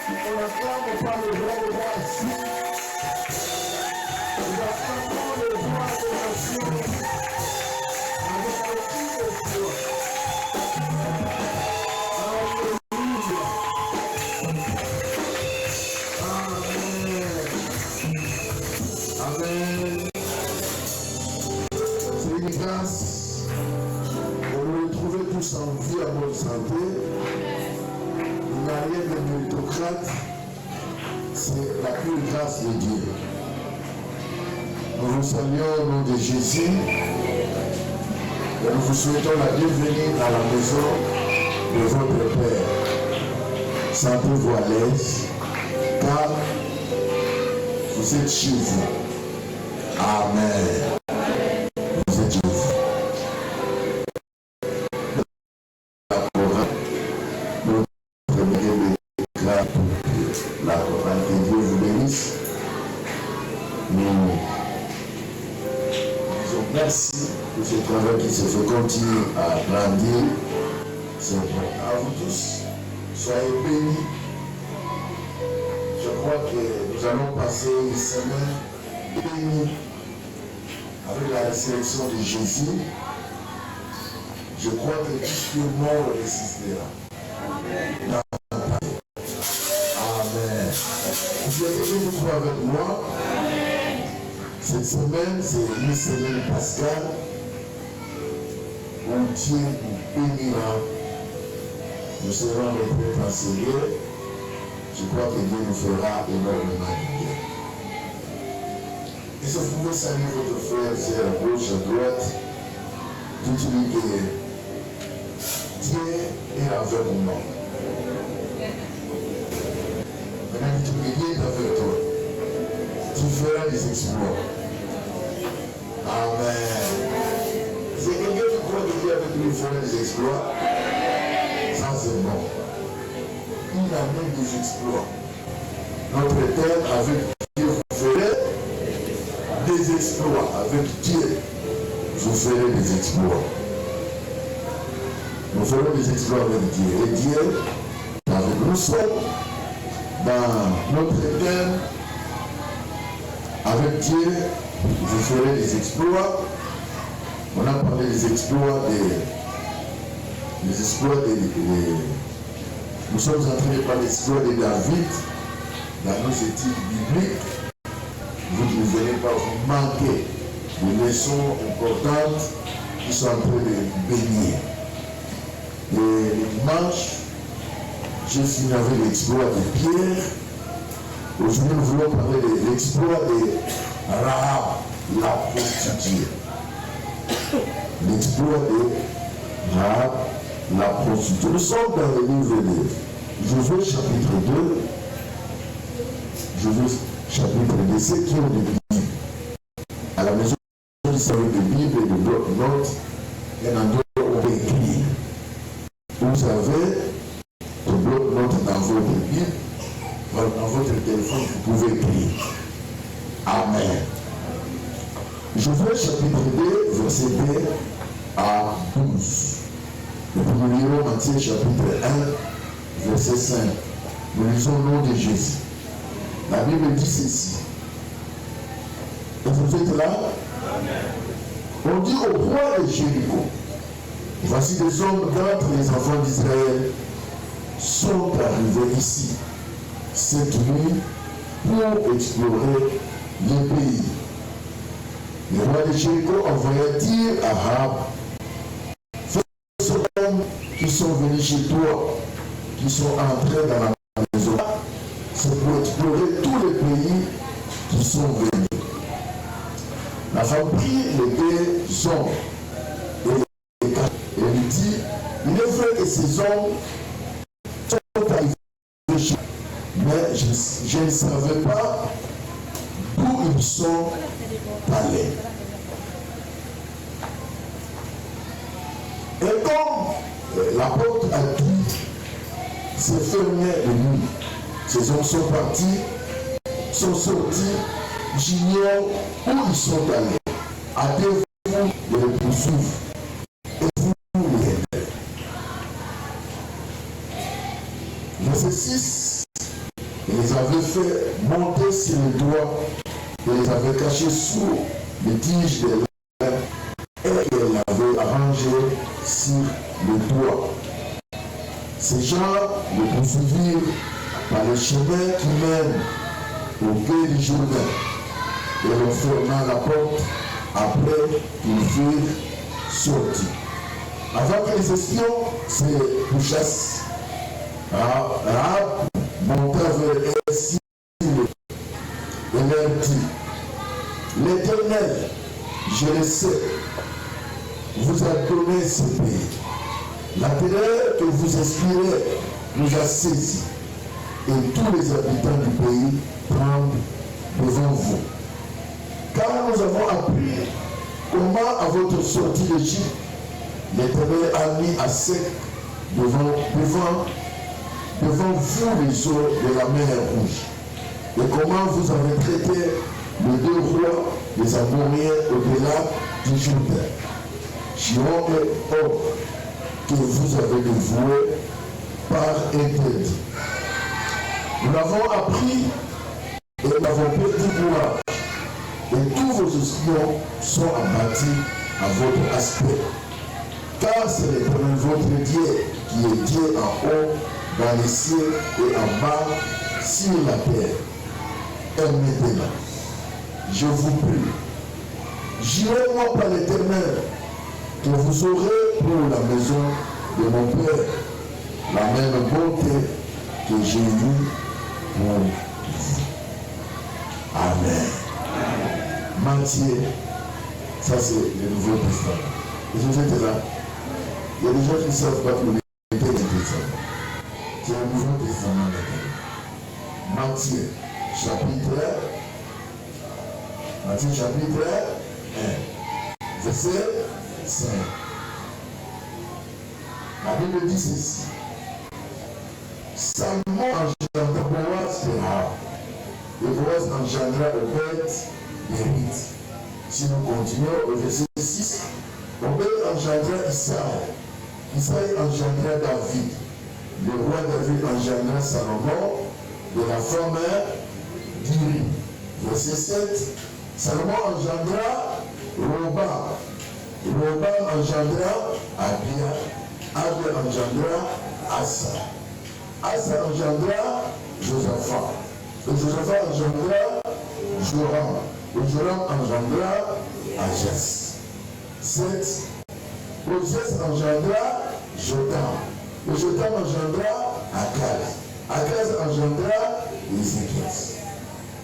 On n'acclame pas le roi de roi ici. Nous acclamons le roi des nations avec le cri de joie. Alléluia. Amen. Amen. C'est une grâce de nous retrouver tous en vie, en bonne santé. Il n'y a rien de méritocrate. C'est la pure grâce de Dieu. Nous vous saluons au nom de Jésus et nous vous souhaitons la bienvenue à la maison de votre Père. Sentez-vous à l'aise car vous êtes chez vous. Amen. Vous êtes chez vous. La chorale, que Dieu vous bénisse. Nous disons merci pour ce travail qui se fait continuer à grandir. C'est bon à vous tous. Soyez bénis. Je crois que nous allons passer une semaine bénie avec la résurrection de Jésus. Je crois que jusqu'au mort résistera. Amen. Vous êtes vous avec moi. Cette semaine, c'est une semaine pascale où Dieu nous bénira. Nous serons représentants en Seigneur. Je crois que Dieu nous fera énormément de bien. Et si vous pouvez saluer votre frère, c'est à gauche, à droite, dites-lui que Dieu est avec moi. Maintenant, dites-lui que Dieu est avec toi. Tu feras des exploits. Amen. C'est quelqu'un qui croit que Dieu avec lui fera des exploits. Ça, c'est bon. Il amène des exploits. Notre Père, avec Dieu, vous ferez des exploits. Avec Dieu, vous ferez des exploits. Nous ferons des exploits avec Dieu. Et Dieu, avec nous sommes dans notre thème. Avec Dieu, vous ferez des exploits. On a parlé des exploits nous sommes en train de parler des exploits de David dans nos études bibliques. Vous ne venez pas vous manquer de leçons importantes qui sont en train de bénir. Et le dimanche, j'ai fini avec l'exploit de Pierre. Aujourd'hui, nous voulons parler de l'exploit de Rahab, la prostituée. L'exploit de Rahab, la prostituée. Nous sommes dans le livre de Josué chapitre 2. Josué chapitre 2. Ceux qui ont des Bibles à la maison, ils savent des Bibles et de bloc-notes, et un endroit où on peut écrire. Vous avez des bloc-notes dans votre Bible. Dans votre téléphone, vous pouvez écrire. Amen. Josué chapitre 2, verset 2 à 12. Et puis nous lirons Matthieu chapitre 1, verset 5. Nous lisons le nom de Jésus. La Bible dit ceci. Et vous êtes là? Amen. On dit au roi de Jéricho, voici des hommes d'entre les enfants d'Israël sont arrivés ici cette nuit pour explorer le pays. Le roi de Jéricho envoya dire à Rahab, fais ces hommes qui sont venus chez toi, qui sont entrés dans la maison, c'est pour explorer tous les pays qui sont venus. La femme prit les deux hommes et lui dit, il est vrai que ces hommes sont arrivés chez toi. Mais je ne savais pas d'où ils sont allés. Et comme la porte a dû se fermer de nuit, ces hommes sont partis, sont sortis, j'ignore où ils sont allés. Hâtez-vous de les poursuivre et vous les aidez. Verset 6. Il les avait fait monter sur les toits et les avait cachés sous les tiges des lèvres et il l'avait arrangé sur le toit. Ces gens le poursuivirent par le chemin qui mène au quai du Jourdain et l'on ferma la porte après qu'ils furent sortis. Avant que les espions se couchassent, Rahab monta vers Essie et leur dit: L'Éternel, je le sais, vous a donné ce pays. La terreur que vous inspirez nous a saisis, et tous les habitants du pays tremblent devant vous. Car nous avons appris comment, à votre sortie d'Égypte, l'Éternel a mis à sec devant vous les eaux de la mer Rouge, et comment vous avez traité les deux rois des Amoriens au-delà du Jourdain, Sihon et Og, que vous avez dévoués par interdit. Nous l'avons appris et nous avons perdu courage, et tous vos espions sont abattus à votre aspect. Car c'est l'Éternel votre Dieu qui est Dieu en haut, dans les cieux et en bas, sur la terre. Et maintenant, je vous prie, jurez-moi par l'Éternel que vous aurez pour la maison de mon Père la même bonté que j'ai eue pour vous. Amen. Matthieu, ça c'est le Nouveau Testament. Et je vous êtes là. Il y a des gens qui ne savent pas que le Testament. C'est le Nouveau Testament maintenant. Matthieu, chapitre 1, verset 5. La Bible dit ceci. Salomon engendra Boaz et Rahab, et Boaz engendra Obed et Ruth. Si nous continuons au verset 6, Obed engendra Isaïe. Isaïe engendra David. Le roi David engendra Salomon de la femme d'Uri. Verset 7, Salomon engendra Robam. Robam engendra Abia. Abia engendra Asa. Asa engendra Josaphat. Et Josaphat engendra Joram. Et Joram engendra Ajas. 7. Osias engendra Jotam. Et Jotam engendra Akaz. Akaz engendra Ézéchias.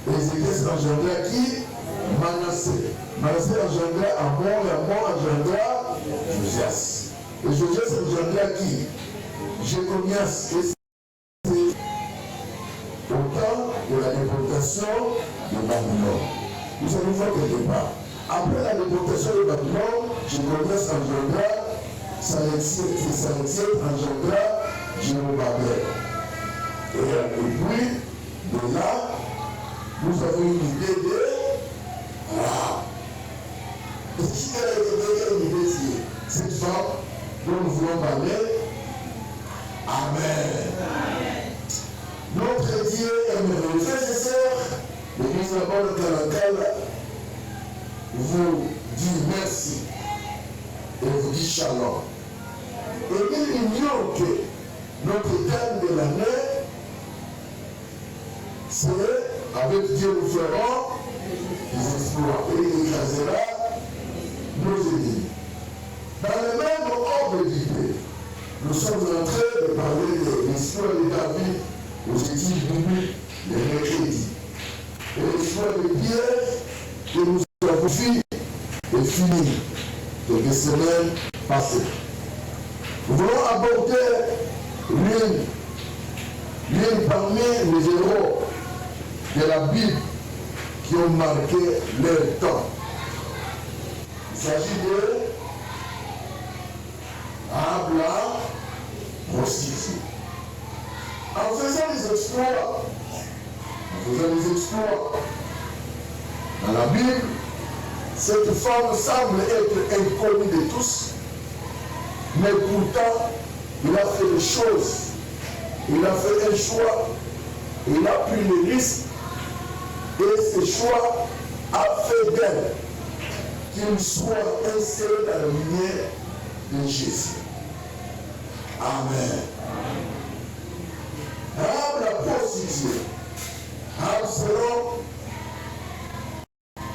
Ézéchias engendra qui? Manassé. Manassé engendra Amon. Et Amon engendra Josias. Et Josias engendra qui? Jéconias. Et c'est au temps de la déportation de Babylone. Nous allons voir quelque part. Après la déportation de Babylone, Jéconias engendra Salatiel, et Salatiel engendra Jérubbabel. Et puis, de là, nous avons une idée de Rahab. Est-ce qu'elle a été une idée ici? Cette femme dont nous voulons parler. Amen. Notre Dieu est merveilleux. Frères et sœurs, l'Église de la Bonne Calancale vous dit merci et vous dit shalom. Et il ignore que notre thème de l'année, c'est avec Dieu nous ferons des exploits et il écrasera nos ennemis. Dans le même ordre d'idée, nous sommes en train de parler de l'histoire de David aux études bibliques les mercredis. Et l'histoire de Pierre que nous avons vu est finie quelques semaines passées. Nous voulons aborder l'une parmi les héros de la Bible qui ont marqué leur temps. Il s'agit de Rahab la prostituée. En faisant des exploits, dans la Bible, cette femme semble être inconnue de tous, mais pourtant, il a fait des choses, il a fait un choix, Il a pris le risque et ce choix a fait d'elle qu'il soit inséré dans la lumière de Jésus. Amen. Rahab la prostituée. Absalom,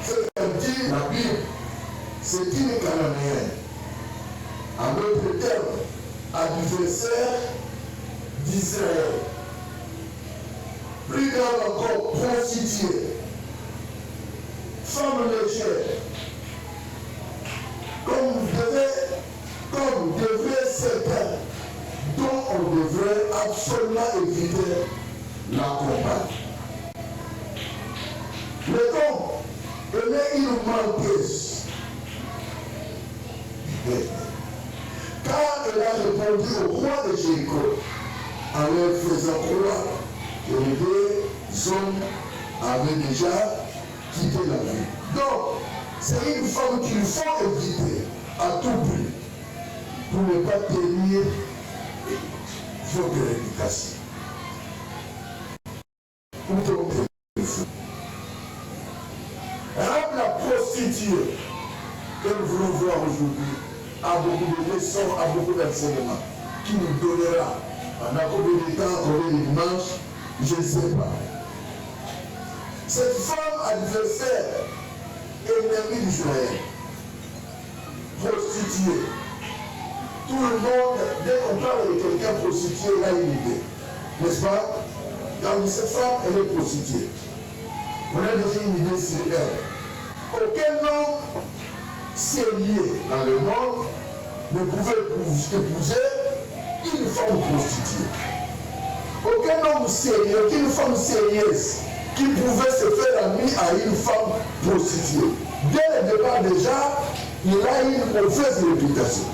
ce qu'elle dit la Bible, c'est une Cananéenne. En d'autres termes, adversaire d'Israël. Plus grave encore, prostituée, femme légère, comme devrait certains, dont on devrait absolument éviter la compagnie. Le don aimait une menteuse. Car elle a répondu au roi de Jéricho en leur faisant croire que les deux hommes avaient déjà quitté la vie. Donc, c'est une femme qu'il faut éviter à tout prix pour ne pas tenir votre réputation. Ou donc, Rahab la prostituée que nous voulons voir aujourd'hui a beaucoup de leçons, a beaucoup d'enseignements qui nous donnera. On a combien de temps, combien de dimanches, je ne sais pas. Cette femme adversaire, ennemie d'Israël, prostituée. Tout le monde, dès qu'on parle de quelqu'un prostitué, il a une idée. N'est-ce pas? Quand cette femme, elle est prostituée. On a déjà une idée sur elle. Aucun homme sérieux dans le monde ne pouvait épouser une femme prostituée. Aucun homme sérieux, aucune femme sérieuse qui pouvait se faire ami à une femme prostituée. Dès le départ déjà, il a une mauvaise réputation.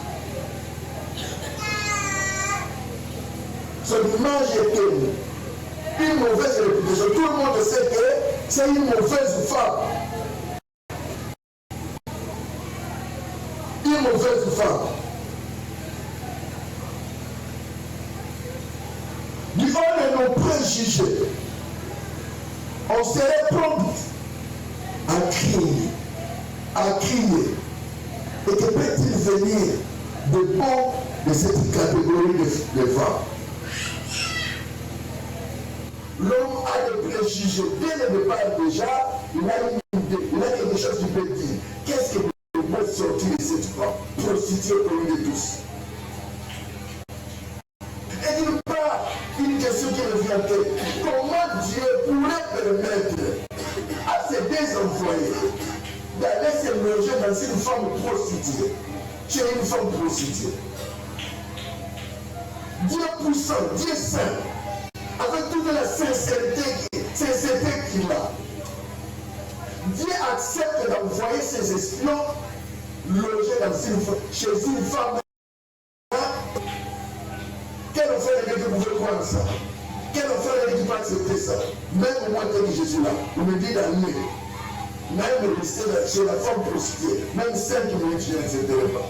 Son image était une mauvaise réputation. Tout le monde sait que c'est une mauvaise femme. Une mauvaise femme. Du haut de nos préjugés, on serait prompt à crier. Et que peut-il venir de bon de cette catégorie de femmes? L'homme a des préjugés. Dès le départ déjà, il a une idée, il a quelque chose qui peut dire. Qu'est-ce que peut sortir de cette femme prostituée au milieu de tous? Et d'une part, une question qui me vient en tête. Comment Dieu pourrait permettre à ces deux envoyés d'aller se loger dans une femme prostituée, chez une femme prostituée? Dieu puissant, Dieu saint, avec toute la sincérité qu'il a, Dieu accepte d'envoyer ses espions loger chez une femme. Quel enfant de Dieu pouvait croire ça? Quel enfant de Dieu peut accepter ça? Même moi, quand je suis là, on me dit d'amener. Même rester chez la femme prostituée, même 5 minutes, je n'accepterai pas.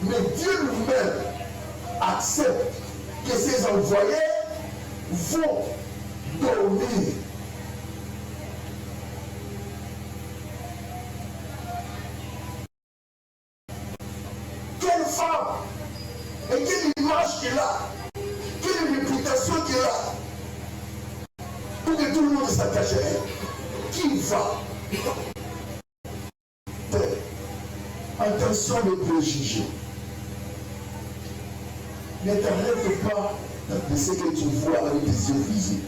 Mais Dieu lui-même accepte que ses envoyés vont dormir. Quelle femme et quelle image qu'il a, quelle réputation qu'il a, pour que tout le monde s'attache à elle. Qui va? Attention les préjugés. Ne t'arrête pas de ce que tu vois avec tes yeux visibles.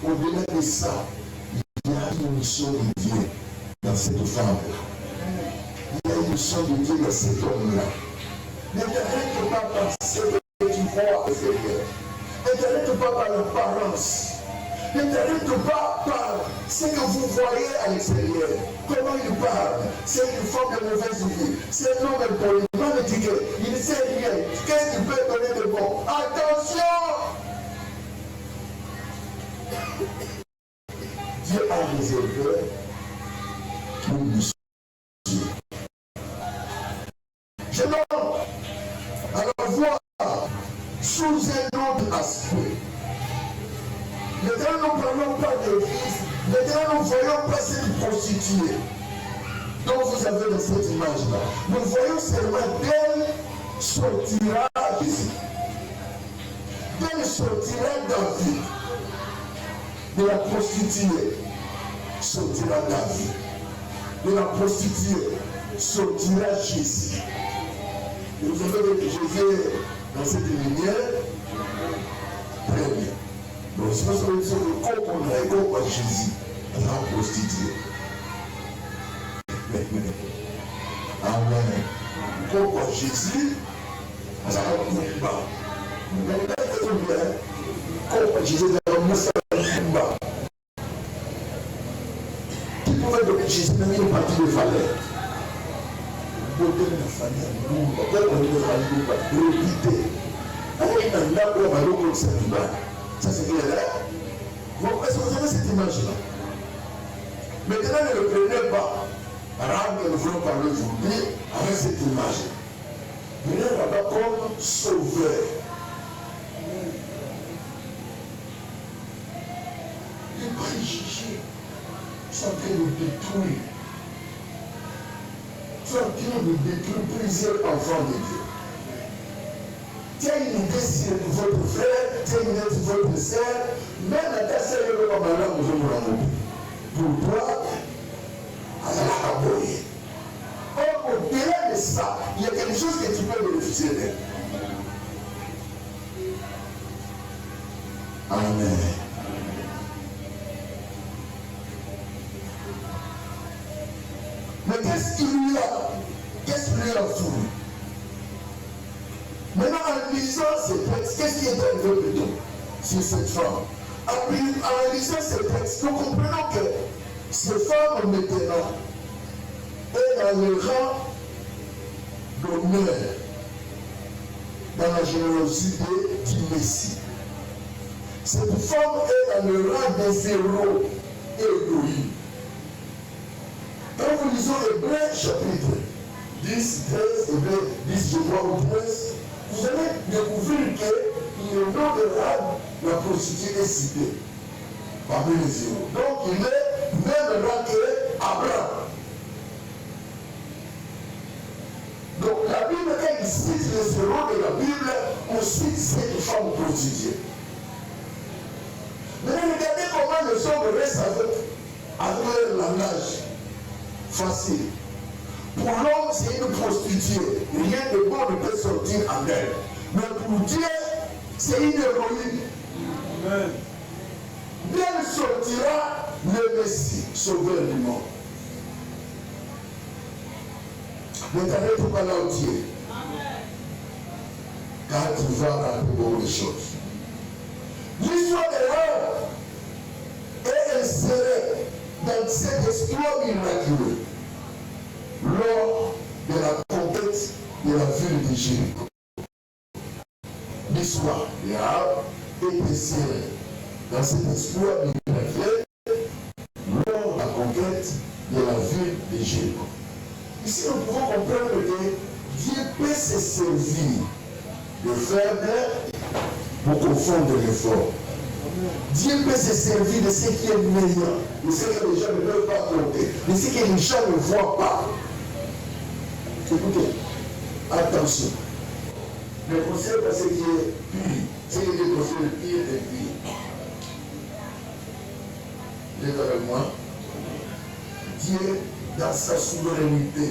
Au-delà de ça, il y a une mission de Dieu dans cette femme. Il y a une mission de Dieu dans cet homme-là. Ne t'arrête pas par ce que tu vois à l'extérieur. Ne t'arrête pas par l'apparence. Ne t'arrête pas par ce que vous voyez à l'extérieur. Comment il parle? C'est une femme de mauvaise vie. C'est un homme impoli. Il ne sait rien. Qu'est-ce qu'il peut donner de bon? Attention! Dieu a réservé une mission. Je l'homme à la voir sous un autre aspect. Maintenant, nous ne parlons pas d'église. Maintenant, nous ne voyons pas cette prostituée dont vous avez dans cette image-là. Nous voyons seulement d'elle sortira Jésus. D'elle sortira David. De la prostituée sortira David. De la prostituée sortira Jésus. Et vous avez vu que Jésus dans cette lumière. Très bien. Donc, si vous avez dit que quand on a égo à Jésus, on a prostitué. Amen. Quand à Jésus, on a un bas. Mais très bien. Quand Jésus est dans le monde, qui pouvait donner Jésus même une partie de valeur. Beauté de la famille, nous, on est dans la vie, avec un arbre, on va l'eau, ça c'est clair. Bon, est-ce que vous avez cette image-là? Maintenant, ne le prenez pas. Arabe, nous voulons parler aujourd'hui avec cette image. Venez là-bas comme sauveur. Les préjugés sont en train de détruire. Sont en train de détruire plusieurs enfants de Dieu. Tu as une idée sur votre frère, tu as une idée sur votre sœur, même à ta sœur, il y a un malin pour toi, à la caboye. Or, au-delà de ça, il y a quelque chose que tu peux bénéficier d'elle. Amen. Mais qu'est-ce qu'il y a? Qu'est-ce qu'il y a autour? Maintenant, en lisant ces textes, qu'est-ce qui est arrivé plutôt sur cette femme? En lisant ces textes, nous comprenons que ces femmes maintenant est dans le rang d'honneur, dans la générosité du Messie. Cette femme est dans le rang des héros et héroïnes. Quand vous lisez Hébreux chapitre 10, 13, Hébreux 10, je crois, ou 13, vous allez découvrir que le nom de Rahab, la prostituée, est cité parmi les héros. Donc il est même là qu'Abraham. Donc la Bible, quand il cite les héros de la Bible, on cite cette femme prostituée. Mais regardez comment les hommes restent avec leur langage facile. Pour l'homme, c'est une prostituée. Rien de bon ne peut sortir en elle. Mais pour Dieu, c'est une héroïne. Amen. D'elle sortira le Messie, sauveur du monde. N'éternel ne faut pas là où tu es. Car tu vas rappeler beaucoup de choses. L'histoire de l'homme est insérée dans cet exploit miraculeux lors de la conquête de la ville de Jéricho. L'histoire de Rahab est insérée dans cet exploit miraculeux lors de la conquête de la ville de Jéricho. Ici, nous pouvons comprendre que Dieu peut se servir de faibles pour confondre les forts. Dieu peut se servir de ce qui est meilleur, de ce que les gens ne peuvent pas compter, de ce que les gens ne voient pas. Écoutez, attention. Le conseil pour ce qui est pire, ce qui est le conseil le pire est pire. Dites avec moi, Dieu, dans sa souveraineté,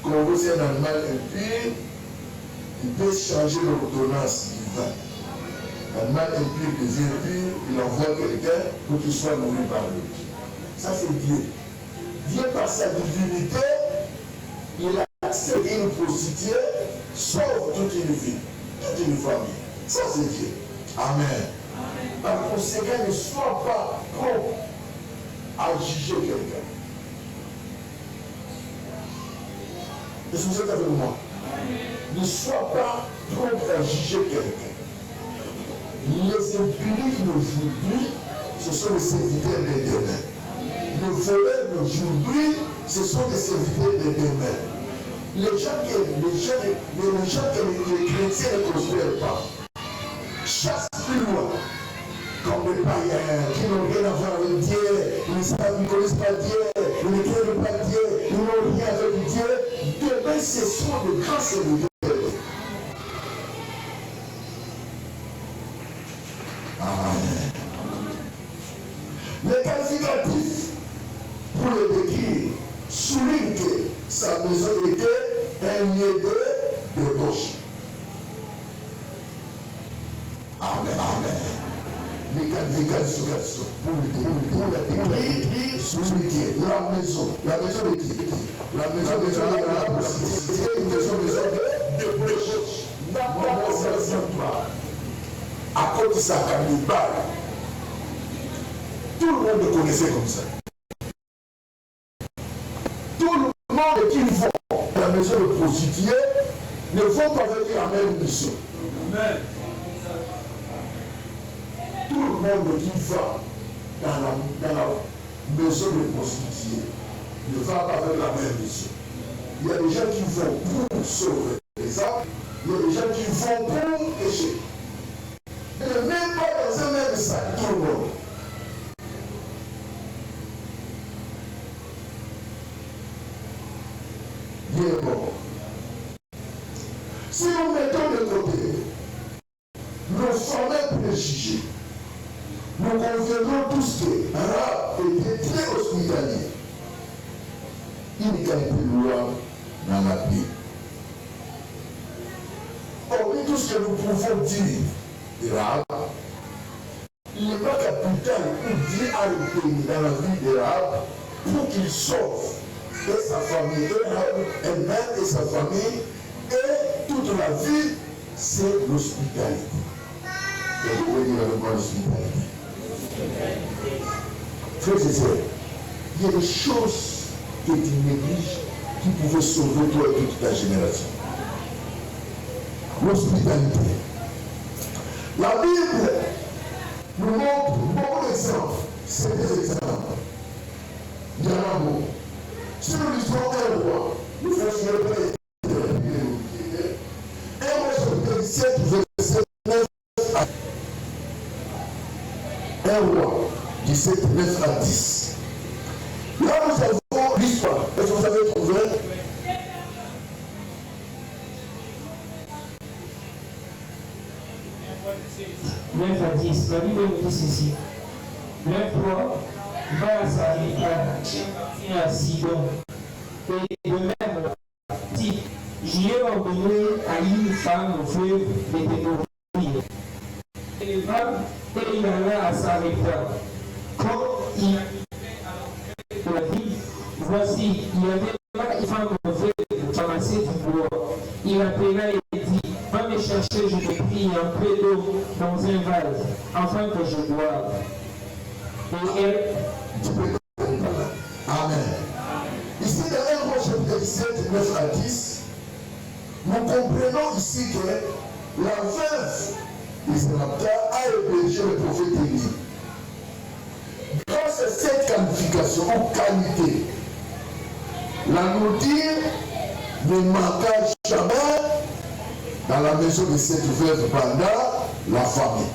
quand vous êtes un animal impur, il peut changer l'ordonnance divine. L'animal impur devient pur, il envoie quelqu'un pour qu'il soit nourri par lui. Ça, c'est Dieu. Dieu, par sa divinité, il a accepté une prostituée, sauve toute une vie, toute une famille. Ça, c'est Dieu. Amen. Amen. Par conséquent, ne sois pas prompt à juger quelqu'un. Est-ce que vous êtes avec moi? Ne sois pas prompt à juger quelqu'un. Les impuniques d'aujourd'hui, ce sont les serviteurs de demain. Les voleurs d'aujourd'hui, ce sont des serviteurs de demain. Les gens que les chrétiens ne prospèrent pas, chassent plus loin, comme des païens qui n'ont rien à voir avec Dieu, ils ne connaissent pas Dieu, ils ne craignent pas Dieu, ils n'ont rien avec Dieu. Demain, ce sont de grands serviteurs. Amen. Les qualificatifs pour le décrire soulignent que sa maison était un lieu de débauche. Amen, amen. Les qualifications pour le décrire soulignent la maison de qui? La maison de la prostituée, une maison de débauche. À cause de sa cannibale, tout le monde le connaissait comme ça. Tout le monde qui vont à la maison de prostituée ne vont pas venir la même mission. Amen. Tout le monde qui va dans la maison de prostituée ne va pas avec la même mission. Il y a des gens qui vont pour sauver les âmes, il y a des gens qui vont pour pécher. Et même pas dans un même sac, tout le monde. Bien bon. Si nous mettons de côté nos formels préjugés, nous conviendrons tous que Rahab était très hospitalier. Il n'y a plus loin dans la Bible. Hormis tout ce que nous pouvons dire de Rahab, il n'est pas capital où Dieu a intervenu dans la vie de Rahab pour qu'il sauve et sa famille, et elle-même et sa famille, et toute la vie, c'est l'hospitalité. Et vous pouvez dire avec moi l'hospitalité. Frères et sœurs, il y a des choses que tu négliges qui pouvaient sauver toi et toute ta génération. L'hospitalité. La Bible nous montre beaucoup d'exemples. C'est des exemples. Il y en a beaucoup. Si nous lisons un roi, nous faisons le un roi sur 17, verset 9 à 10. Un roi, 17, 9 à 10. Là, nous avons l'histoire. Est-ce que vous avez trouvé? À 10, la Bible nous dit ceci. Le roi va à Sarepta, à Sidon, et de même dit, j'y ai ordonné à une femme veuve de te nourrir. Et il alla à Sarepta. Quand il arrivait à la ville, voici, il y avait là une femme veuve qui amassait du bois. Il appela et dit, va me chercher, je te prie, un peu d'eau dans un vase, afin que je boive. Et elle... Amen. Ici, dans 1 Roi chapitre 17, 9 à 10, nous comprenons ici que la veuve de Sarepta a hébergé le prophète Élie. Grâce à cette qualification ou qualité, la nourriture ne manqua jamais dans la maison de cette veuve pendant la famille.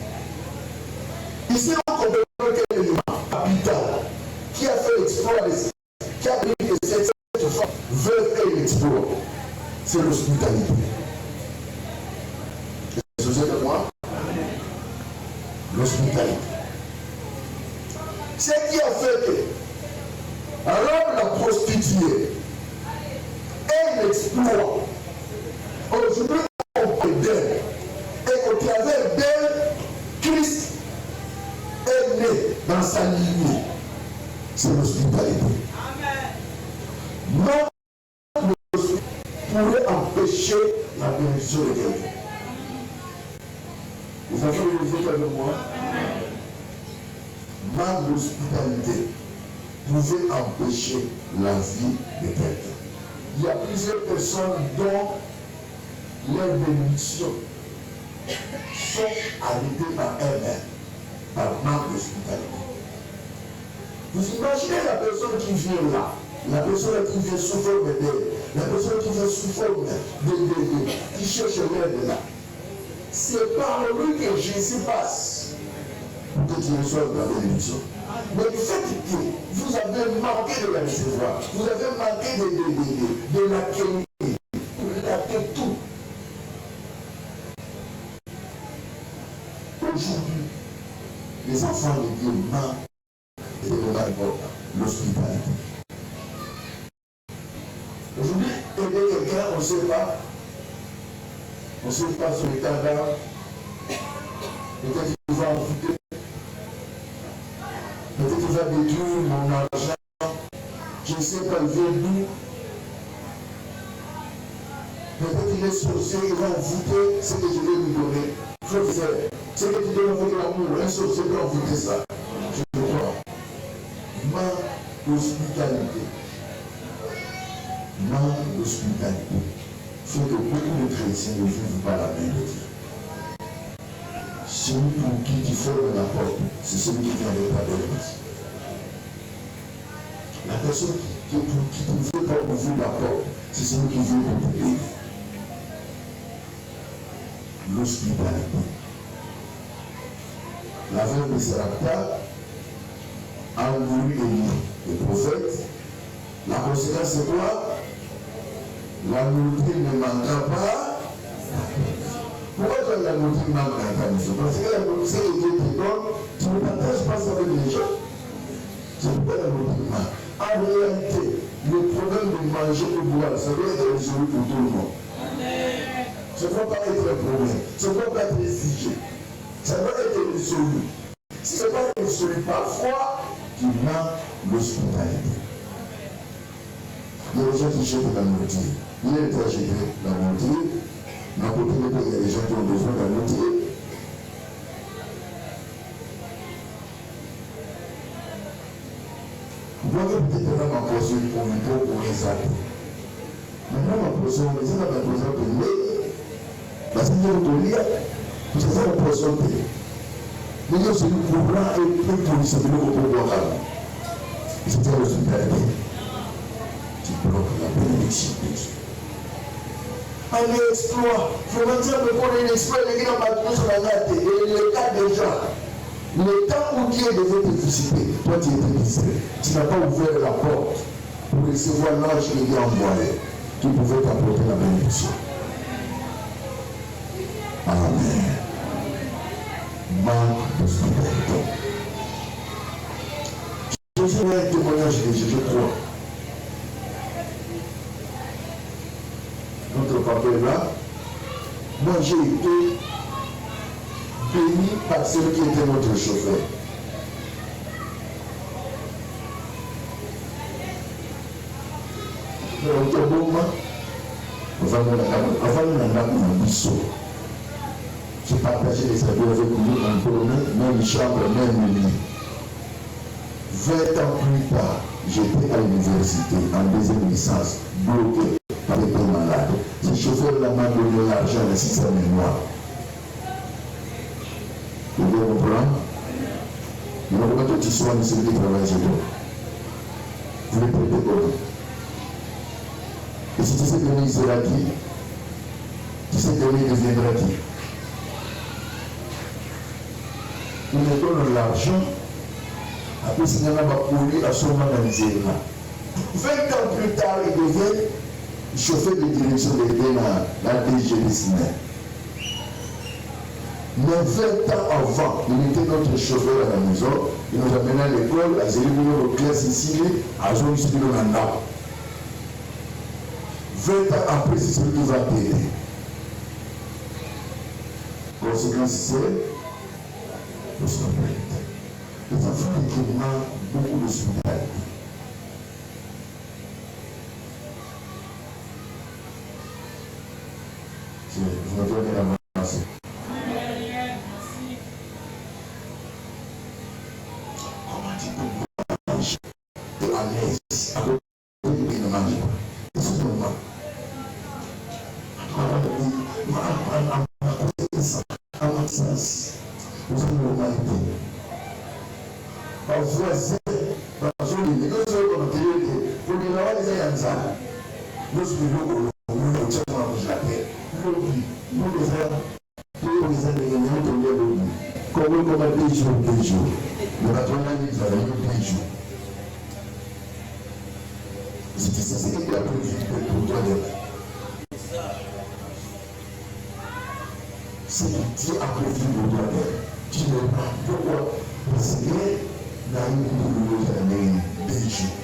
Ici, nous comprenons quel élément capital qui a fait l'exploit, qui a pris de cette femme veuve et l'exploit, c'est l'hospitalité. Est-ce que vous êtes avec moi? L'hospitalité. Ce qui a fait que l'homme la prostituée et l'exploit, aujourd'hui on parle d'elle, et au travers d'elle, Christ est né dans sa lignée. C'est l'hospitalité. Non, l'hospitalité pourrait empêcher la bénédiction de Dieu. Vous avez réalisé avec moi? Même l'hospitalité pouvait empêcher la vie de quelqu'un. Il y a plusieurs personnes dont les bénédictions sont arrêtées par elles-mêmes, par manque d'hospitalité. Vous imaginez la personne qui vient là, la personne qui vient souffrir d'elle, la personne qui vient souffrir qui cherche l'aide là. C'est par lui que Jésus passe. pour que tu reçoives la bénédiction. Mais du fait que vous avez manqué de la recevoir, vous avez manqué de l'accueillir, vous l'accueillez tout. Aujourd'hui, les enfants de Dieu manquent de l'hospitalité. Aujourd'hui, aider quelqu'un, on ne sait pas. On ne sait pas sur l'état d'âme. Peut-être qu'il va en foutre. Peut-être qu'il va détruire mon argent. Je ne sais pas, il vient d'où. Peut-être qu'il est sorcier, il va en foutre ce que je vais lui donner. Frère, ce que tu dois envoyer l'amour, un sorcier peut en foutre ça. Je le crois. Manque d'hospitalité. Manque d'hospitalité. Fait que beaucoup de chrétiens ne vivent pas la main de Dieu. Celui pour qui tu fermes la porte, c'est celui qui vient de ta bénédiction. La personne qui ne veut pas ouvrir la porte, c'est celui qui veut pour t'aider. L'hospitalité. La veuve de Sarepta a voulu Élie, le prophète. La conséquence c'est quoi? La nourriture ne manquera pas. Pourquoi la nourriture manque à ta maison? Parce que la nourriture que Dieu te donne, tu ne partages pas ça avec les gens. C'est pourquoi la nourriture manque. En réalité, le problème de manger ou boire, ça doit être résolu pour tout le monde. Ça ne doit pas être un problème. Ça ne doit pas être exigé. Ça doit être résolu. Si ce n'est pas résolu parfois, tu manques l'hospitalité. Il y a des gens qui cherchent la nourriture. Il est déjà acheté la nourriture. Dans beaucoup de pays, il y a des gens qui ont besoin de la nourriture. Vous voyez peut-être là ma poisson pour les arbres. Maintenant, ma poisson, les arbres, ma poisson, parce qu'il y a une collier, vous savez, la poisson, mais il y a aussi le courant et le policier de l'eau pour boire. C'était l'hospitalité. Tu bloques la bénédiction de Dieu. Un exploit. Je veux dire que pour les exploits, les gens battent sur la natte. Et le cas déjà, le temps où Dieu devait te visiter, toi tu étais visité. Tu n'as pas ouvert la porte pour recevoir l'ange qui est envoyé, qui pouvait t'apporter la bénédiction. Amen. Manque d'hospitalité. Je vais faire un témoignage de Jésus, je crois. Notre papa est là. Moi, j'ai été béni par celui qui était notre chauffeur. J'ai partagé les saluts avec lui, même chambre, même lit. 20 ans plus tard, j'étais à l'université en deuxième licence, bloqué. Pas été malade. Ce chauffeur-là m'a donné l'argent de 600 000 mois. Vous voyez mon plan? Il m'a dit que tu sois celui qui travaille chez toi. Vous le traitez comment? Et si tu sais que lui sera qui? Tu sais que lui deviendra qui? Il me donne l'argent. Après, c'est un homme à son moment dans les éléments. 20 ans plus tard, il devient chauffeur de direction de la DG Disney. Mais 20 ans avant, il était notre chauffeur à la maison. Il nous a amené à l'école, à Zélébouno, aux classes ici, à Zoïsibino Nanda. 20 ans après, c'est celui qui va t'aider. Conséquence, c'est l'hospitalité. Les enfants qui manquent beaucoup d'hospitalité. Vous me donnez la main. Comment tu peux manger à l'aise à côté de ne mange pas? C'est normal. À ma sens, vous avez normalité. Parfois, c'est parce que les gens sont comme pour les gens, ils ont un zan. Nous sommes comme 2 jours. Le patron a dit, vous allez 2 jours. C'est ce qu'il a prévu pour toi demain. C'est ce que Dieu a prévu pour toi demain. Tu ne sais pas pourquoi. Parce que n'a eu une 2 jours.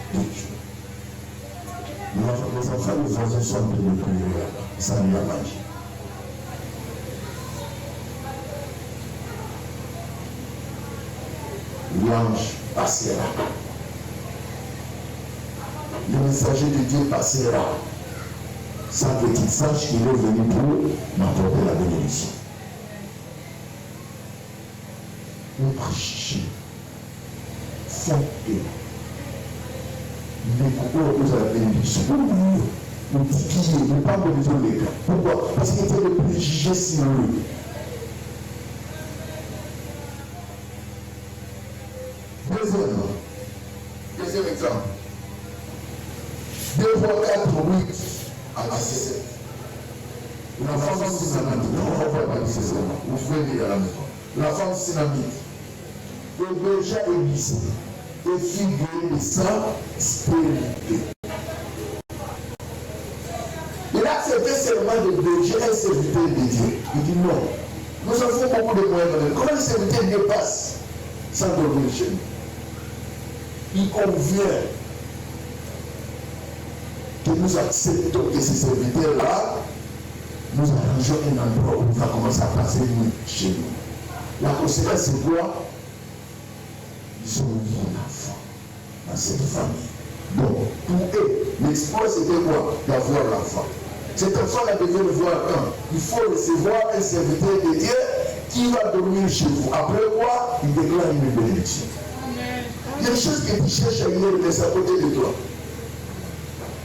Les enfants, les voisins sont en train de prier. Ça lui a mangé. L'ange passera. Le messager de Dieu passera. Sans que tu saches qu'il est venu pour m'apporter la bénédiction. Le préchiché. Faut que les cours de la bénédiction. Le petit ne pas besoin de l'écran. Pourquoi? Parce qu'il était le préjugé sur lui. Deuxième exemple. 2 fois 4, 8 à 17. La femme synamite. Non, on ne va pas dire ça. Vous pouvez lire à la maison. La femme synamite. Le berger église. Et figuré de sa stérilité. Il a accepté seulement de berger un serviteur de Dieu. Il dit non. Nous avons beaucoup de moyens. Comment le serviteur de Dieu passe sans dormir chez nous? Il convient que nous acceptons que ces serviteurs-là, nous arrangeons un endroit où il va commencer à passer chez nous. La conséquence, c'est quoi? Ils ont mis un enfant dans cette famille. Donc, pour eux, l'exploit, c'était quoi? D'avoir l'enfant. Cet enfant-là devait le voir quand? Il faut recevoir un serviteur de Dieu qui va dormir chez vous. Après quoi? Il déclare une bénédiction. Il y a des choses que tu cherches ailleurs, mais c'est à côté de toi.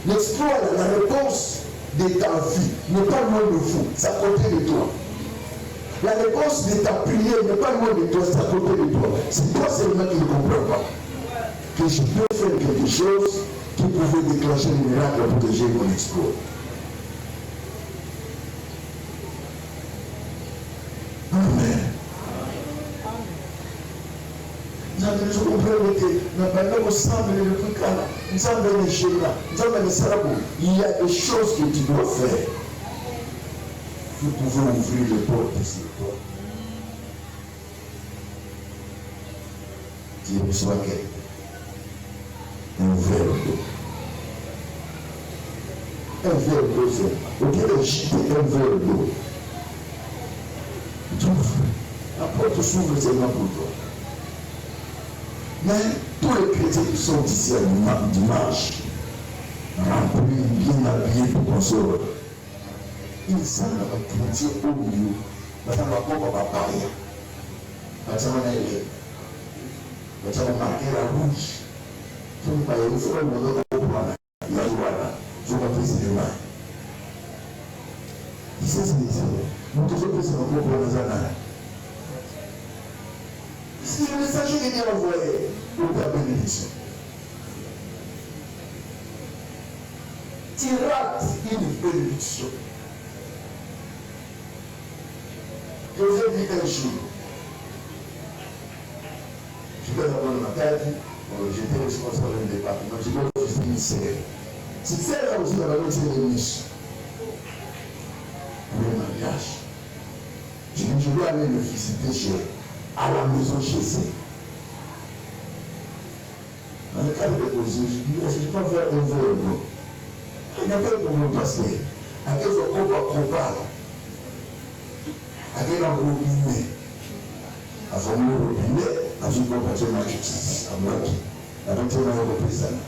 L'exploit, la réponse de ta vie n'est pas loin de vous, c'est à côté de toi. La réponse de ta prière n'est pas loin de toi, c'est à côté de toi. C'est toi seulement qui ne comprends pas. Que je peux faire quelque chose qui pouvait déclencher le miracle pour protéger mon exploit. Amen. Je comprends que il y a des choses que tu dois faire. Vous pouvez ouvrir les portes sur toi. Tu reçois un verre d'eau. Un verre d'eau. Au lieu de jeter un verre d'eau, tu ouvres. La porte s'ouvre seulement pour toi. Mais tous les chrétiens qui sont ici à dimanche, remplis, bien habillés pour qu'on soit, ils sont les chrétiens au milieu. Parce qu'on va pas parler. Parce qu'on a élève. Parce qu'on a marqué la rouge. Il faut que nous comprenions. Il y a voilà. Je vais passer les mains. Il sait ce que c'est. Nous devons passer nos propres raisonnements. C'est le messager qui est envoyé pour ta bénédiction. Tu rates une bénédiction. Je vous ai dit un jour. Je vais avoir ma tête. J'étais responsable du département. Je vais officier ministère. C'est ça aussi dans la note de l'émission. Le mariage. Je dis, je vais aller le visiter chez à la maison chez eux. Dans le cadre de cause, je dis, est-ce que je peux faire un verre d'eau? Il n'y a pas de mon pasteur. À quel moment on parle? À quel endroit on est? À son nom robinet, à son nom pasteur Machutis, à moi qui, à notre nom représentant.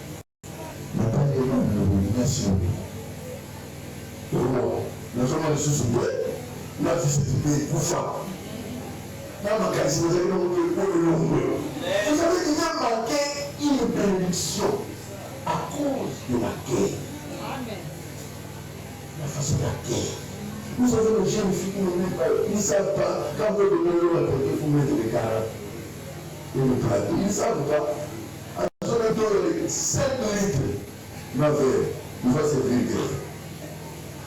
Il n'y a pas de nom de robinet sur lui. Nous sommes sous-souillés, la visite pour femmes. Vous savez qu'il a manqué une bénédiction à cause de la guerre. La façon de la guerre. Vous avez les jeunes filles qui ne savent pas, quand vous donnez leur tête, il faut mettre les carottes et le plateau. Ils ne savent pas. À son tour, 7 litres, il va servir de guerre.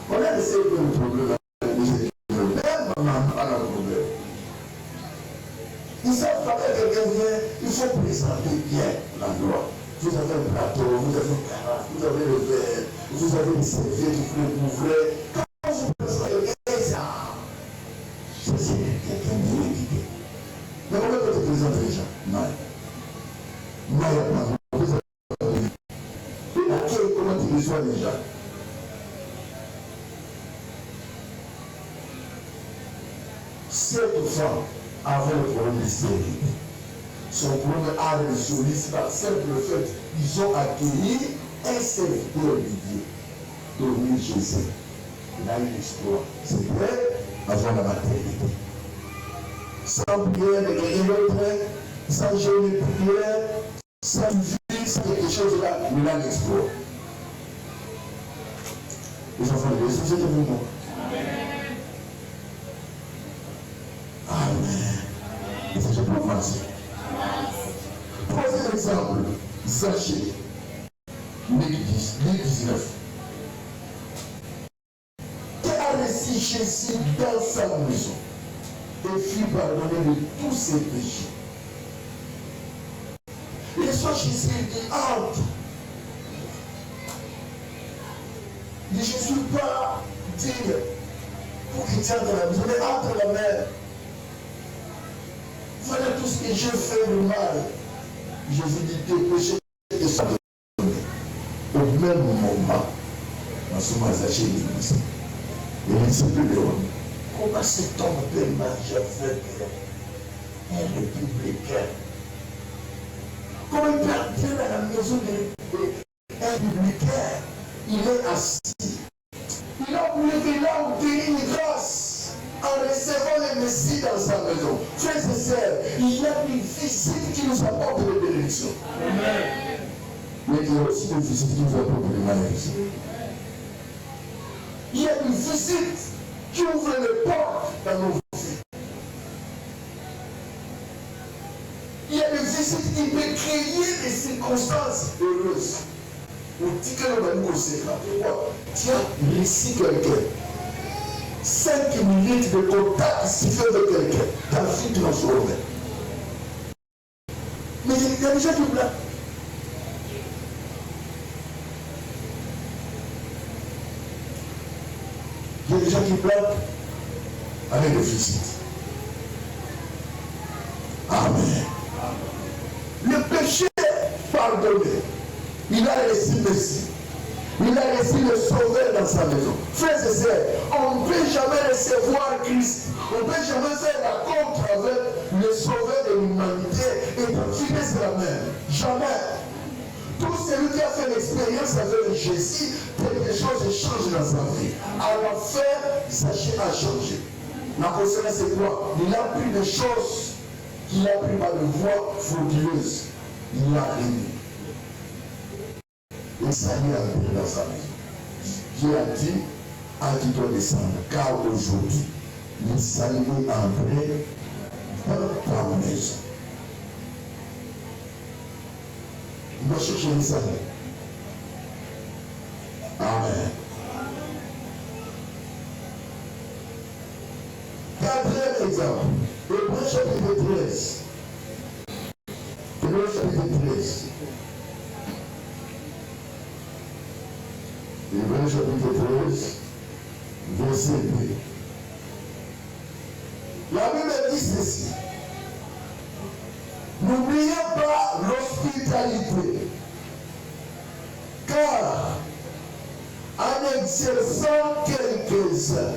On a laissé le problème. Même maman a un problème. Ils savent pas que quelqu'un vient, il faut présenter bien l'endroit. Vous avez un plateau, vous avez une carafe, vous avez le verre, vous avez des serviettes, vous pouvez ouvrir. Quand vous présentez ça, c'est quelqu'un de l'idée. Mais comment peut te présenter les gens? Non. Non, il n'y a pas. Et l'accueil, comment tu reçois les gens? Cette femme avait le problème de stérilité. Son problème a résolu par simple fait qu'ils ont accueilli un serviteur de Dieu, devenu Jésus. Il a eu l'espoir. C'est vrai, avant la maternité. Sans prière de quelqu'un d'autre, sans jeûne de prière, sans vie, sans quelque chose là, il a l'espoir. Les enfants de Jésus, c'est vous moi. Amen. Et c'est je peux avancer. Troisième exemple, Zachée, Luc 19. Qui a reçu Jésus dans sa maison et fut pardonné de tous ses péchés. Et soit Jésus dit entre. Il dit, je ne suis pas digne pour qu'il tienne dans la maison, mais entre la mer. Voilà tout ce que j'ai fait de mal. Jésus dit, tes péchés et sont pardonnés. Au même moment, dans ce moment, Zachée dit, il ne sait plus de l'homme. Comment cet homme peut marcher avec un républicain? Comment il peut entrer dans la maison d'un républicain? Il est assis. Il a voulu qu'il a obtenu une grâce en recevant le Messie dans sa maison. Frères et sœurs, il y a une visite qui nous apporte les bénédictions. Mais il y a aussi une visite qui nous apporte les malédictions. Il y a une visite qui ouvre les portes dans nos vies. Il y a une visite qui peut créer des circonstances heureuses. On dit que le manu aussi, tiens, ici quelqu'un. 5 minutes de contact suffit avec quelqu'un. Ta vie transformée. Mais il y a des gens qui pleurent. Il y a des gens qui pleurent avec le visite. Amen. Le péché pardonné. Il a reçu Messie. Il a reçu le Sauveur dans sa maison. Frères et sœurs, on ne peut jamais recevoir Christ. On ne peut jamais faire la contre avec le Sauveur de l'humanité et profiter de la même. Jamais. Tout celui qui a fait l'expérience avec Jésus, quelque chose change dans sa vie. À la fin, Zachée a changé. La conséquence c'est quoi? Il a pris des choses qu'il a pris par une voie frauduleuse. Il a réuni. Et ça y est entré dans sa maison. Dieu a dit, à qui doit descendre, car aujourd'hui, le salut est entré dans ta maison. Il doit chercher le salut. Amen. Quatrième exemple, Hébreux chapitre 13. Hébreux chapitre 13. Hébreux chapitre 13, verset 2. La Bible dit ceci. N'oubliez pas l'hospitalité, car en exerçant quelques-uns,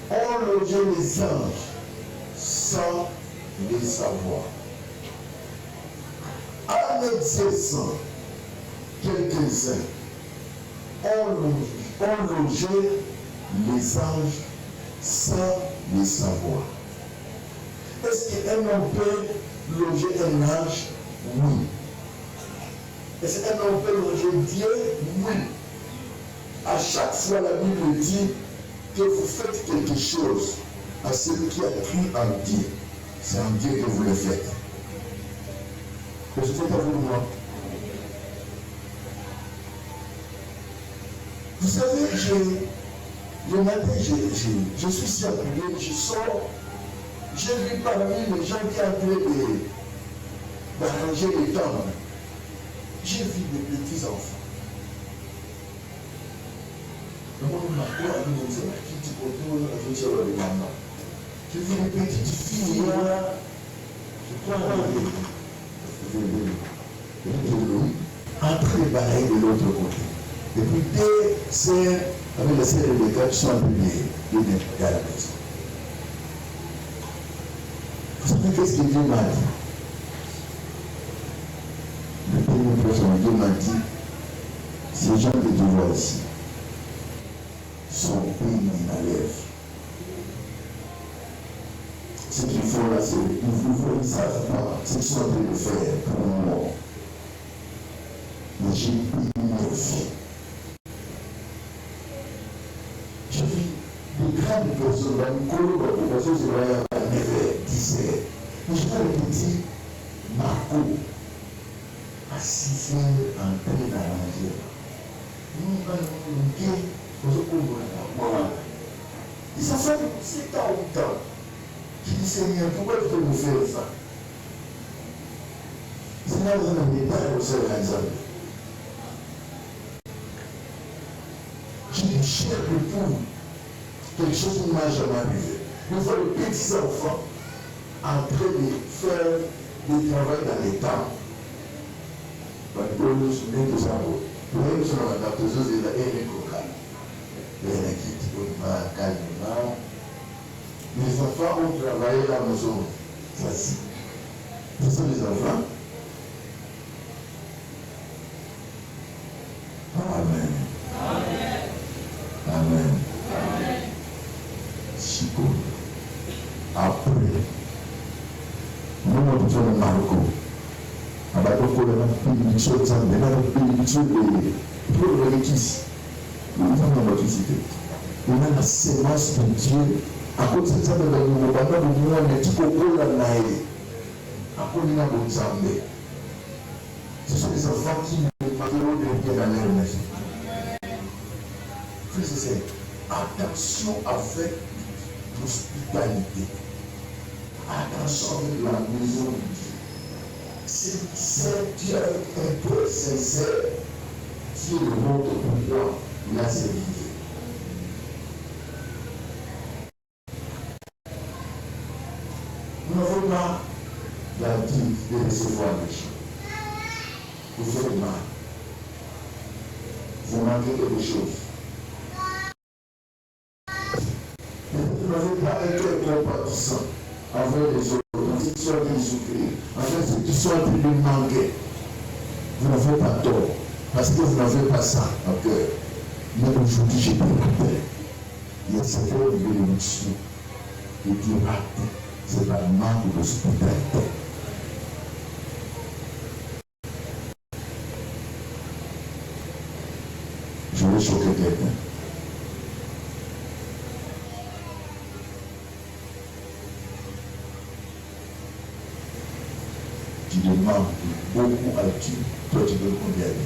on logé les anges sans les savoir. En exerçant quelques-uns, on logeait les anges sans les savoir. Est-ce qu'un homme peut loger un ange? Oui. Est-ce qu'un homme peut loger Dieu? Oui. À chaque fois, la Bible dit que vous faites quelque chose à celui qui a cru en Dieu. C'est en Dieu que vous le faites. Est-ce que c'est à vous, moi? Vous savez, le matin, je suis si appelé, je sors, j'ai vu parmi les gens qui avaient manger les temps. J'ai vu des petits enfants. J'ai vu des petites filles. Je crois en train de balayer de l'autre côté. Et puis deux sœurs, avec les sœurs et les gars qui sont en train de à la maison. Vous savez qu'est-ce que Dieu m'a dit? Le premier personne, Dieu m'a dit, ces gens que tu vois ici sont bénis à l'œuvre. Ce qu'ils font là, c'est ils ne savent pas ce qu'ils sont en train de faire pour moi. Mais j'ai béni leur vie. J'ai vu des grandes personnes dans le colo, parce que c'est vrai, à 9h, 10h. Mais je vois le petit Marco à 6h en train d'arranger. Nous allons nous et ça fait 7 ans ou 8 ans. Je dis Seigneur, pourquoi tu peux nous faire ça? Seigneur, vous n'avez pas reçu l'ensemble. Je dis cher de pour quelque chose qui ne m'a jamais arrivé. Nous voyons les petits enfants en train de faire du travail dans les temps. Nous nous souvenons de ça. Nous sommes dans la personne de la Coca. Les enfants ont travaillé à la maison. Voici. Ce sont les enfants. Amen. Amen. Amen. Amen. Chico. Après, nous avons besoin de Marco. Après, nous avons bénédiction de Zambé. Nous avons bénédiction de Rékis. Nous avons notre motricité. Nous avons la sémence de Dieu. À cause de ça, nous avons un petit coco là. À cause de Zambé. Ce sont les enfants qui nous parleront de bien dans leur maison. Frères et sœurs, attention avec l'hospitalité. Attention avec la maison de Dieu. C'est Dieu avec un cœur sincère. Dieu le montre pourquoi il a servi. Nous n'avons pas l'habitude de recevoir les gens. Vous faites mal. Vous manquez quelque chose. Vous n'avez pas un cœur compatissant envers les autres, ceux qui sont en train de souffrir, envers ceux qui sont en train de manquer. Vous n'avez pas tort, parce que vous n'avez pas ça en cœur. Mais aujourd'hui, j'ai pris la paix. Il y a cette heure de bénédiction. Et Dieu a dit, c'est pas le manque d'hospitalité. Je vais choquer quelqu'un. Tu demandes beaucoup à Dieu. Toi, tu veux combien de temps?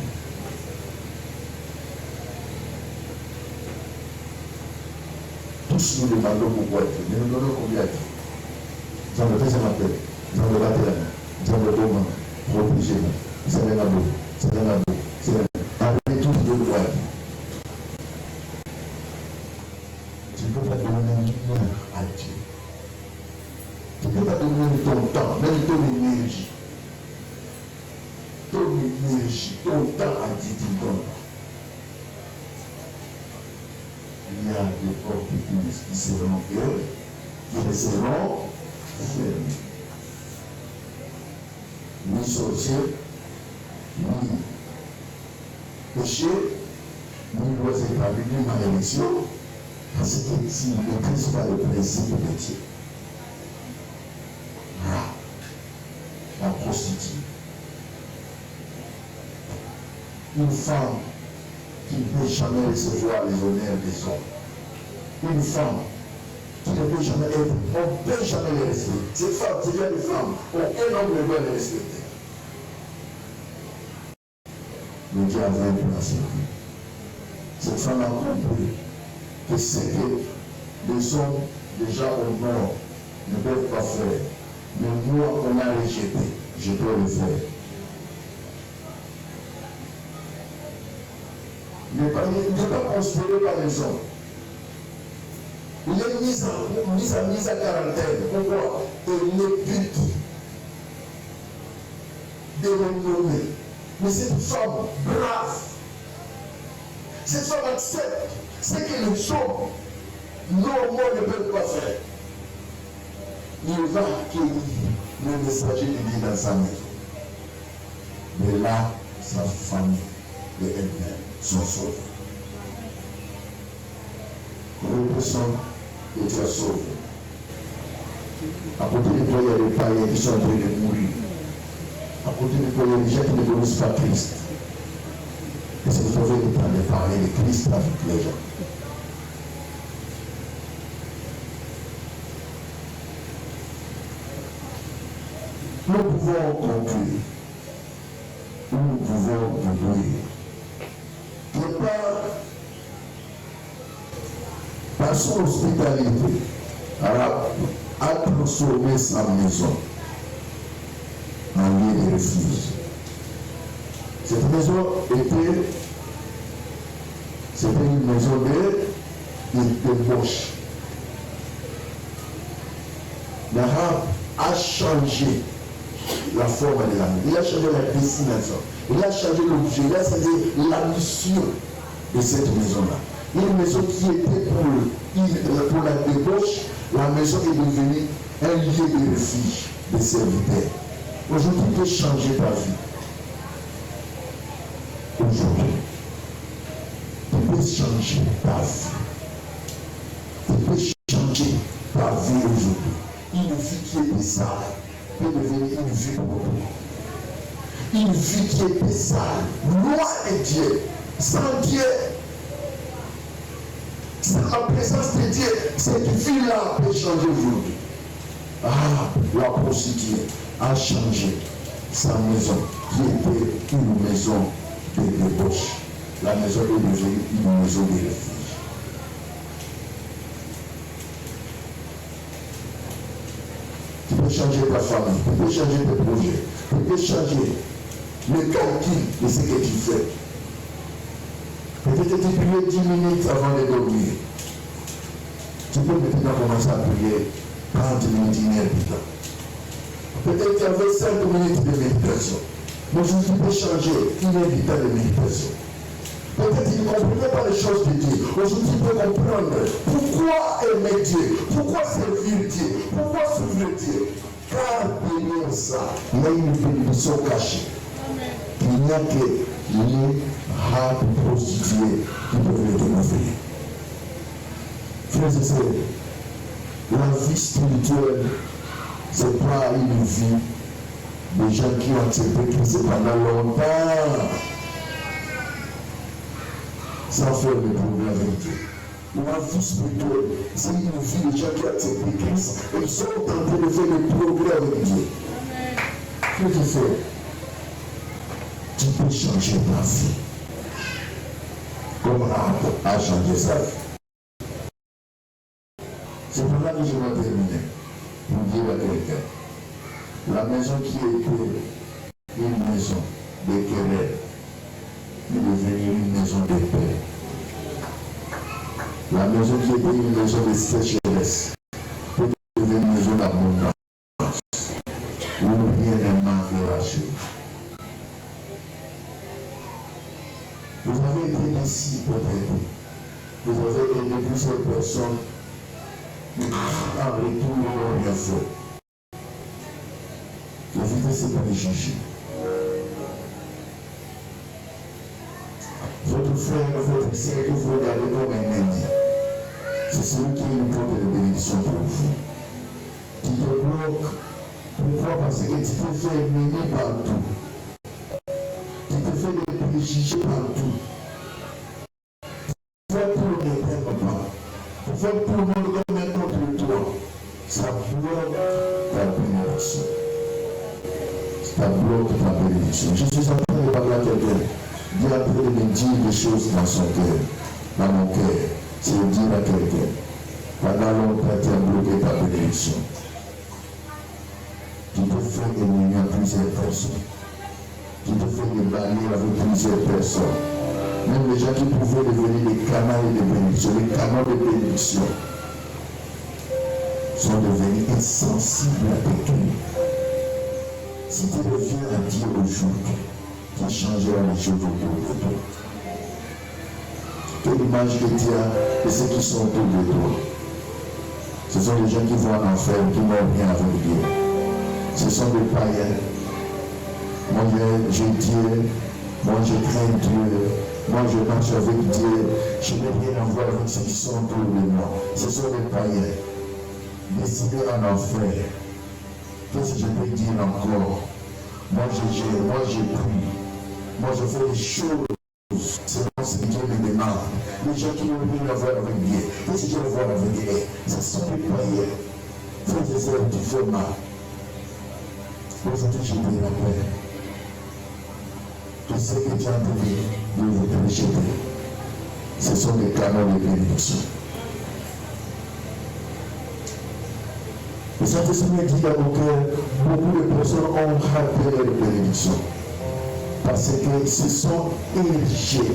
Tous nous demandons pourquoi Dieu. Mais nous donnons combien de temps? Nous avons fait ça m'appelle. Nous avons battu la main. Nous avons deux mains. Protégez-nous. C'est un amour. C'est un amour. C'est un amour. Après tout, Dieu doit dire. Tu ne peux pas donner une heure à Dieu. Tu ne peux pas donner ton temps, même ton énergie. Ton énergie, ton temps à Dieu, tu ne donnes pas. Il y a des portes qui seront gueules, qui resteront fermées. Ni sorcier, ni péché, ni loi établie, ni malédiction, parce que si ne maîtrise pas le principe de Dieu. La prostituée. Une femme qui ne peut jamais recevoir les honneurs des hommes. Une femme qui ne peut jamais être, on ne peut jamais les respecter. Cette femme, c'est bien une femme, aucun homme ne doit les respecter. Mais Dieu avait un plan sur lui. Cette femme a compris que ce que les hommes, les gens au nord ne peuvent pas faire. Mais moi, on a rejeté, je dois le faire. Il n'est pas considéré par les hommes. Il est mis à quarantaine. Pourquoi? Il est but de renommée. Mais cette femme brave, cette femme accepte ce que les hommes normaux ne peuvent pas faire. Il va accueillir le messager de Dieu dans sa maison. Mais là, sa famille et elle-même sont sauvées. Représente et tu as sauvé. À côté de toi, il y a des païens qui sont en train de mourir. À côté de toi, il y a des gens qui ne connaissent pas Christ. Et c'est vous avez de parler de Christ avec les gens. Nous pouvons conclure. Nous pouvons conclure. Que par son hospitalité, a transformé sa maison en lieu de refuge. Cette maison c'était une maison de débauche. Nahab a changé la forme de la maison. Il a changé la destination. Il a changé l'objet. Il a changé la mission de cette maison-là. Une maison qui était pour la débauche, la maison est devenue un lieu de refuge des serviteurs. Aujourd'hui, tu peux changer ta vie. Aujourd'hui, tu peux changer ta vie. Tu peux changer ta vie aujourd'hui. Une vie qui était sale peut devenir une vie propre. Une vie qui était sale, loin de Dieu, sans Dieu. Sans la présence de Dieu, cette vie-là peut changer aujourd'hui. Ah, la prostituée a changé sa maison, qui était une maison de débauche. La maison est devenue une maison de refuge. Tu peux changer ta famille, tu peux changer tes projets, tu peux changer le calcul de ce que tu fais. Peut-être que tu priais 10 minutes avant de dormir. Tu peux maintenant commencer à prier 30 minutes, une heure plus tard. Peut-être que tu avais 5 minutes de méditation. Mais aujourd'hui, tu peux changer une heure plus tard de méditation. Peut-être que tu ne comprenais pas les choses de Dieu. Aujourd'hui, tu peux comprendre pourquoi aimer Dieu, pourquoi servir Dieu, pourquoi suivre Dieu. Car derrière ça, il y a une bénédiction cachée. Il n'y a que les rats prostituées qui peuvent le découvrir. Frères et sœurs, la vie spirituelle, ce n'est pas une vie de gens qui ont accepté Christ pendant longtemps, sans faire le progrès avec Dieu. La vie spirituelle, c'est une vie de gens qui ont accepté Christ et qui sont en train de faire le progrès avec Dieu. Frères et sœurs, tu peux changer ta vie. Comme Rahab a changé sa vie. C'est pour ça que je vais terminer. Pour dire à quelqu'un, la maison qui était une maison de querelle est devenue une maison de paix. La maison qui était une maison de sécheresse peut devenir une maison d'abondance où rien ne manquera chez vous. Vous avez été ici peut-être. Vous avez aidé plusieurs personnes. Mais en retour, on n'a rien fait. Évitez ces préjugés. Votre frère, votre sœur que vous regardez comme un ennemi, c'est celui qui est une porte de bénédiction pour vous. Qui te bloque. Pourquoi? Parce que tu te fais mener partout. Tu te fais des préjugés partout. Faire tout le monde n'aime pas. Faire tout le monde comme un contre toi. Ça bloque ta bénédiction. Ça bloque ta bénédiction. Je suis en train de parler à quelqu'un. Dieu est en train de me dire des choses dans son cœur, dans mon cœur. C'est dire à quelqu'un. Pendant longtemps, tu as bloqué ta bénédiction. Tu te fais éliminer à plusieurs personnes. Tu te fais débanir avec plusieurs personnes. Même les gens qui pouvaient devenir des canaux de bénédiction, les canaux de bénédiction, sont devenus insensibles à péché. Si tu reviens à Dieu aujourd'hui, tu changeras les choses autour de toi. Quelle image que tu as de ceux qui sont autour de toi? Ce sont des gens qui vont en enfer, qui n'ont rien avec Dieu. Ce sont des païens. Moi, j'ai Dieu. Moi, je crains Dieu. Moi, je marche avec Dieu. Je n'ai rien à voir avec ceux qui sont autour de moi. Ce sont des païens. Décidés en enfer. Qu'est-ce que je peux dire encore? Moi, je gère. Moi, je prie. Moi, je fais des choses selon ce que Dieu me demande. Les gens qui n'ont rien à voir avec Dieu. Qu'est-ce que je veux voir avec Dieu? Ce sont des païens. Frères et sœurs, tu fais mal. Aujourd'hui, je prie la paix. Je sais que tu as envie de vous rejeter. Ce sont des canaux de bénédiction. Le Saint-Esprit dit dans mon cœur, beaucoup de personnes ont raté leur bénédiction. Parce que se sont érigés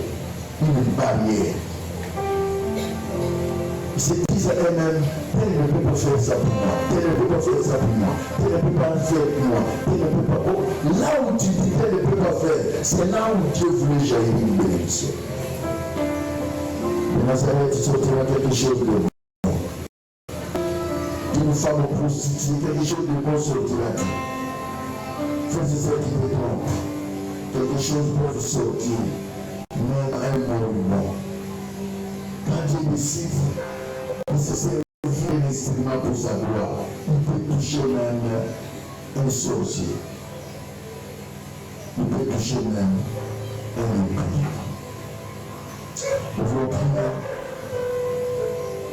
une barrière. Ils se disent à eux-mêmes, tel ne peut pas faire ça pour moi, tel ne peut pas faire ça pour moi, tel ne peut pas faire pour moi, tel ne peut pas. Oh, là où tu dis tel ne peut pas faire, c'est là où Dieu voulait jaillir une bénédiction. De Nazareth, il sortira quelque chose de bon. D'une femme prostituée, quelque chose de bon sortira. Frères et sœurs qui me trompent, quelque chose peut sortir, même un monument. Quand Dieu décide de se servir un instrument pour sa gloire, il peut toucher même un sorcier. Il peut toucher même un impie. Nous voulons prier.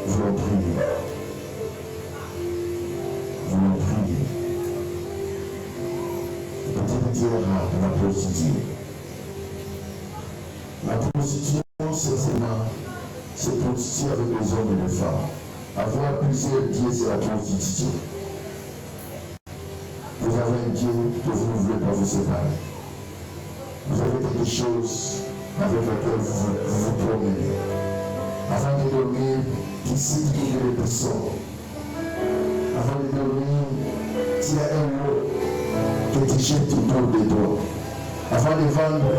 Nous voulons prier. Nous voulons prier. Peut-être dire de la prostituée. La prostitution, c'est seulement se prostituer avec les hommes et les femmes. Avoir plusieurs dieux, c'est la prostitution. Vous avez un Dieu que vous ne voulez pas vous séparer. Vous avez quelque chose avec lequel vous vous promenez. Avant de dormir, ici, il y a des personnes. Avant de dormir, il y a un mot que tu jettes autour de toi. Avant de vendre,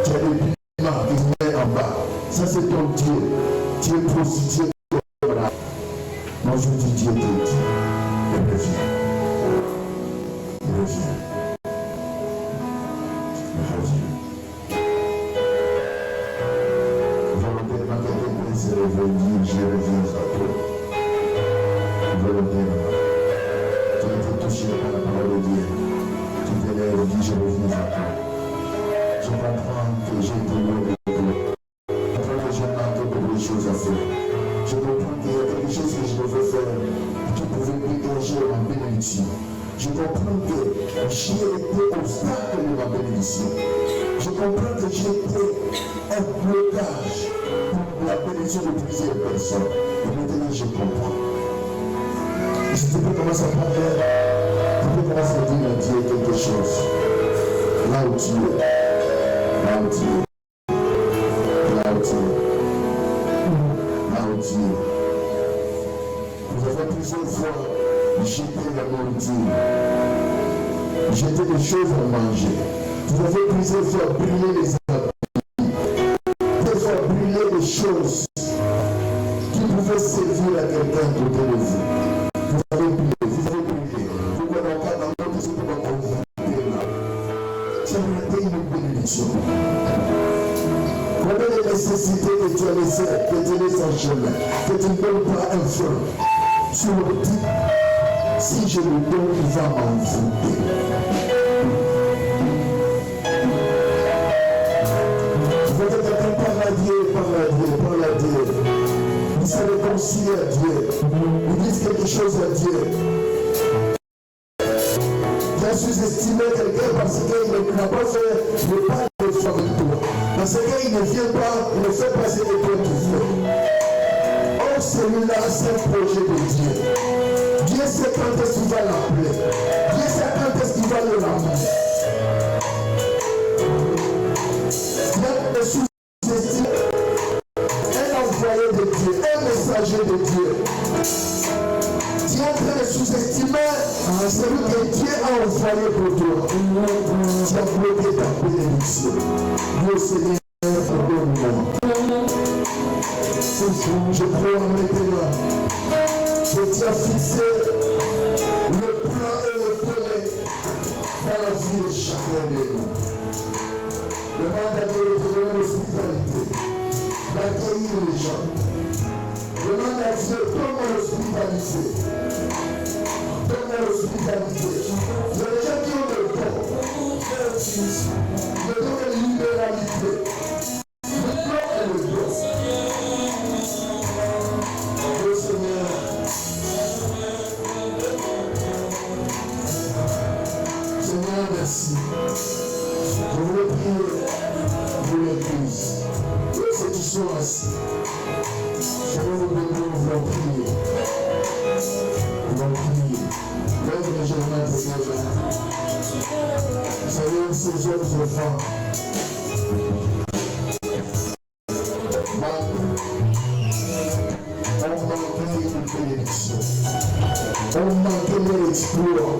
tu as des piments qui viennent en bas. Ça, c'est ton Dieu. Tu es prostitué. Moi, je dis Dieu te dit. Il revient. Il revient. Il revient. Volontairement, quelqu'un peut se réveiller, je reviens à toi. Volontairement. Tu as été touché par la parole de Dieu. Tu te lèves et dis, je reviens à toi. Je comprends que j'ai été loin de toi. Je comprends que j'ai manqué beaucoup de choses à faire. Je comprends qu'il y a quelque chose que je devais faire qui pouvait dégager ma bénédiction. Je comprends que j'ai été obstacle de ma bénédiction. Je comprends que j'ai été un blocage pour la bénédiction de plusieurs personnes. Et maintenant, je comprends. Et si tu peux commencer à parler, tu peux commencer à dire à Dieu quelque chose. Là où tu es. Là où tu es. Là où tu es. Dieu. Vous avez plusieurs fois jeté la nourriture, jeté des choses à manger. Vous avez plusieurs fois brûlé les habits, des fois brûlé des choses qui pouvaient servir à quelqu'un côté de vous. Vous avez brûlé, vous avez brûlé. Vous n'avez pas dans votre esprit pour vous brûler là. C'est une bénédiction. Combien de nécessités que tu as laissées, que tu laisses en chemin, que tu ne donnes pas un frein. Sur le dit, si je le donne, il va m'envoûter. Peut-être quelqu'un parle à Dieu. Il se réconcilie à Dieu. Il dit quelque chose à Dieu. Tu as sous-estimé quelqu'un parce qu'il n'a pas fait le pas de foi avec toi. Parce qu'il ne vient pas, il ne fait pas ce que toi tu fais. Or, celui-là, c'est un projet de Dieu. Dieu sait quand est-ce qu'il va l'appeler. Dieu sait quand est-ce qu'il va le ramener. Il y a des sous-estimés Tu as bloqué ta bénédiction. Dieu Seigneur, pardonne-moi. Je crois maintenant que tu as fixé le plan et le palais dans la vie de chacun de nous. Demande à Dieu de te donner l'hospitalité, d'accueillir les gens. Demande à Dieu, donne-moi l'hospitalité. Donne-moi l'hospitalité. Il y a des gens qui ont le corps. Je donne la libéralité. Le corps et le corps. Dieu Seigneur. Seigneur, merci. Je voulais prier pour l'Église. Ceux qui sont assis. Seigneur, nous voulons prier. Nous voulons prier. Lève légèrement tes mains. Seigneur, ces jeunes enfants. On manquait une bénédiction. On manquait l'exploit.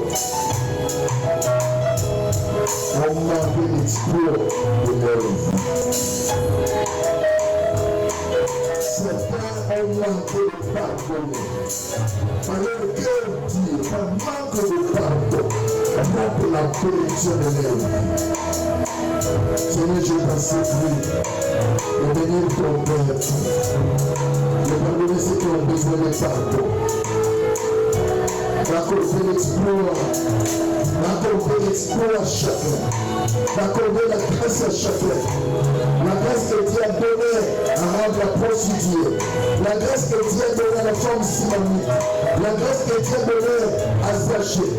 On manquait l'exploit de leur vie. Certains ont manqué de pardonner. Par leur cœur dur, par manque de pardon, manque la bénédiction de leur vie. Seigneur, je t'assure de bénir ton Père, de pardonner ceux qui ont besoin de pardon, d'accorder l'exploit, d'accorder l'exploit à chacun, d'accorder la grâce à chacun, la grâce que Dieu a donnée à rendre la prostituée, la grâce que Dieu a donnée à la femme simonique, la grâce que Dieu a donnée à Zachée,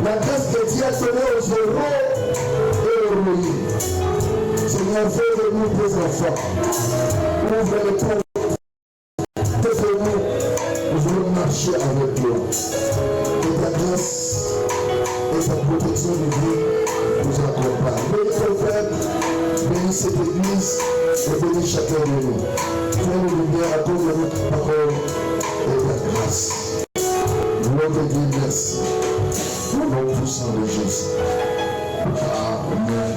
la grâce que Dieu a donnée aux héros et aux héroïnes. Seigneur, fais de nous tes enfants. Ouvre les portes. Fais-nous. Nous voulons marcher avec toi. Que ta grâce et ta protection de vie nous accompagnent. Bénis ton Père, bénis cette église et bénis chacun de nous. Fais-nous lumière à cause de notre parole et ta grâce. Nous te disons merci. Au nom puissant de Jésus. Amen.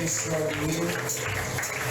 Extraordinaire.